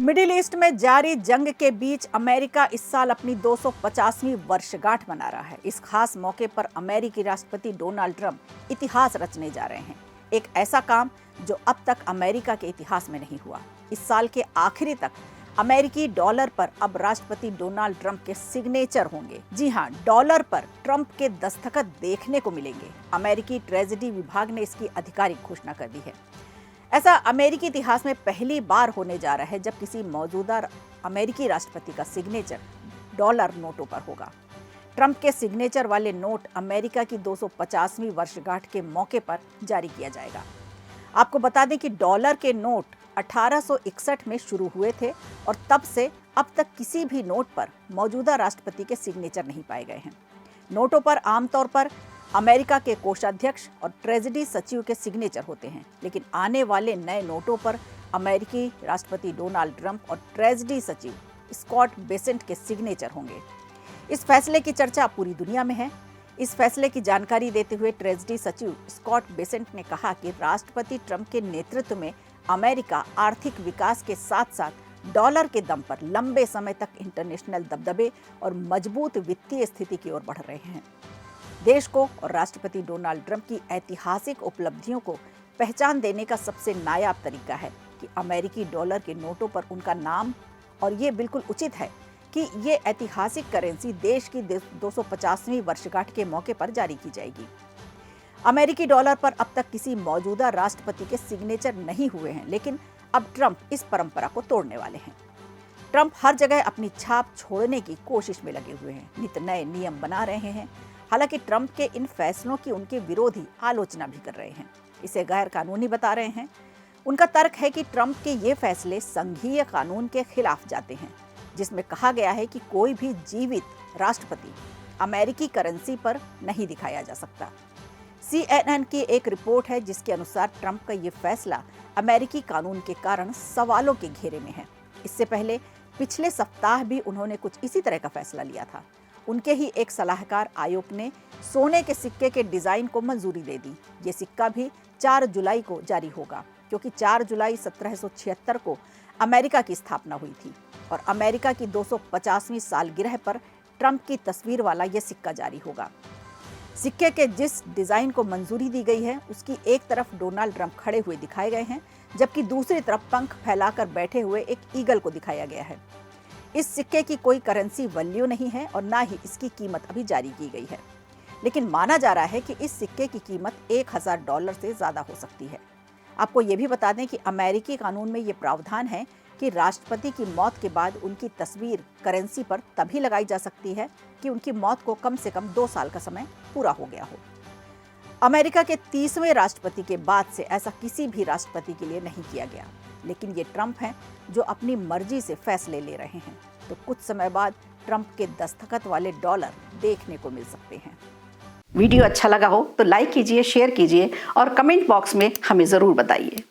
Middle east में जारी जंग के बीच अमेरिका इस साल अपनी 250वीं वर्षगांठ मना रहा है। इस खास मौके पर अमेरिकी राष्ट्रपति डोनाल्ड ट्रंप इतिहास रचने जा रहे हैं। एक ऐसा काम जो अब तक अमेरिका के इतिहास में नहीं हुआ। इस साल के आखिरी तक अमेरिकी डॉलर पर अब राष्ट्रपति डोनाल्ड ट्रंप के सिग्नेचर होंगे। जी हां, डॉलर पर ट्रंप के दस्तखत देखने को मिलेंगे। अमेरिकी ट्रेजरी विभाग ने इसकी आधिकारिक घोषणा कर दी है। ऐसा अमेरिकी इतिहास में पहली बार होने जा रहा है जब किसी मौजूदा अमेरिकी राष्ट्रपति का सिग्नेचर डॉलर नोटों पर होगा। ट्रंप के सिग्नेचर वाले नोट अमेरिका की 250वीं वर्षगांठ के मौके पर जारी किया जाएगा। आपको बता दें कि डॉलर के नोट 1861 में शुरू हुए थे और तब से अब तक किसी भी नोट पर मौजूदा राष्ट्रपति के सिग्नेचर नहीं पाए गए हैं। नोटों पर आमतौर पर अमेरिका के कोषाध्यक्ष और ट्रेजरी सचिव के सिग्नेचर होते हैं, लेकिन आने वाले नए नोटों पर अमेरिकी राष्ट्रपति डोनाल्ड ट्रंप और ट्रेजरी सचिव स्कॉट बेसेंट के सिग्नेचर होंगे। इस फैसले की चर्चा पूरी दुनिया में है। इस फैसले की जानकारी देते हुए ट्रेजरी सचिव स्कॉट बेसेंट ने कहा कि राष्ट्रपति ट्रंप के नेतृत्व में अमेरिका आर्थिक विकास के साथ साथ डॉलर के दम पर लंबे समय तक इंटरनेशनल दबदबे और मजबूत वित्तीय स्थिति की ओर बढ़ रहे हैं। देश को और राष्ट्रपति डोनाल्ड ट्रंप की ऐतिहासिक उपलब्धियों को पहचान देने का सबसे नायाब तरीका है कि अमेरिकी डॉलर के नोटों पर उनका नाम, और ये बिल्कुल उचित है कि ये ऐतिहासिक करेंसी देश की 250वीं वर्षगांठ के मौके पर जारी की जाएगी। अमेरिकी डॉलर पर अब तक किसी मौजूदा राष्ट्रपति के सिग्नेचर नहीं हुए हैं, लेकिन अब ट्रंप इस परंपरा को तोड़ने वाले हैं। ट्रंप हर जगह अपनी छाप छोड़ने की कोशिश में लगे हुए हैं, नित नए नियम बना रहे हैं। हालांकि ट्रंप के इन फैसलों की उनके विरोधी आलोचना भी कर रहे हैं, इसे गैर कानूनी बता रहे हैं। उनका तर्क है कि ट्रंप के ये फैसले संघीय कानून के खिलाफ जाते हैं, जिसमें कहा गया है कि कोई भी जीवित राष्ट्रपति अमेरिकी करेंसी पर नहीं दिखाया जा सकता। CNN की एक रिपोर्ट है जिसके अनुसार ट्रंप का ये फैसला अमेरिकी कानून के कारण सवालों के घेरे में है। इससे पहले पिछले सप्ताह भी उन्होंने कुछ इसी तरह का फैसला लिया था। उनके ही एक सलाहकार आयोग ने सोने के सिक्के के डिजाइन को मंजूरी दे दी। ये सिक्का भी 4 जुलाई को जारी होगा, क्योंकि 4 जुलाई 1776 को अमेरिका की स्थापना हुई थी और अमेरिका की 250वीं सालगिरह पर ट्रंप की तस्वीर वाला यह सिक्का जारी होगा। सिक्के के जिस डिजाइन को मंजूरी दी गई है उसकी एक तरफ डोनाल्ड ट्रंप खड़े हुए दिखाए गए हैं, जबकि दूसरी तरफ पंख फैलाकर बैठे हुए एक ईगल को दिखाया गया है। इस सिक्के की कोई करेंसी वैल्यू नहीं है और ना ही इसकी कीमत अभी जारी की गई है, लेकिन माना जा रहा है कि इस सिक्के की कीमत $1000 से ज्यादा हो सकती है। आपको ये भी बता दें कि अमेरिकी कानून में ये प्रावधान है कि राष्ट्रपति की मौत के बाद उनकी तस्वीर करेंसी पर तभी लगाई जा सकती है कि उनकी मौत को कम से कम 2 साल का समय पूरा हो गया हो। अमेरिका के 30वें राष्ट्रपति के बाद से ऐसा किसी भी राष्ट्रपति के लिए नहीं किया गया, लेकिन ये ट्रंप हैं जो अपनी मर्जी से फैसले ले रहे हैं। तो कुछ समय बाद ट्रंप के दस्तखत वाले डॉलर देखने को मिल सकते हैं। वीडियो अच्छा लगा हो तो लाइक कीजिए, शेयर कीजिए और कमेंट बॉक्स में हमें ज़रूर बताइए।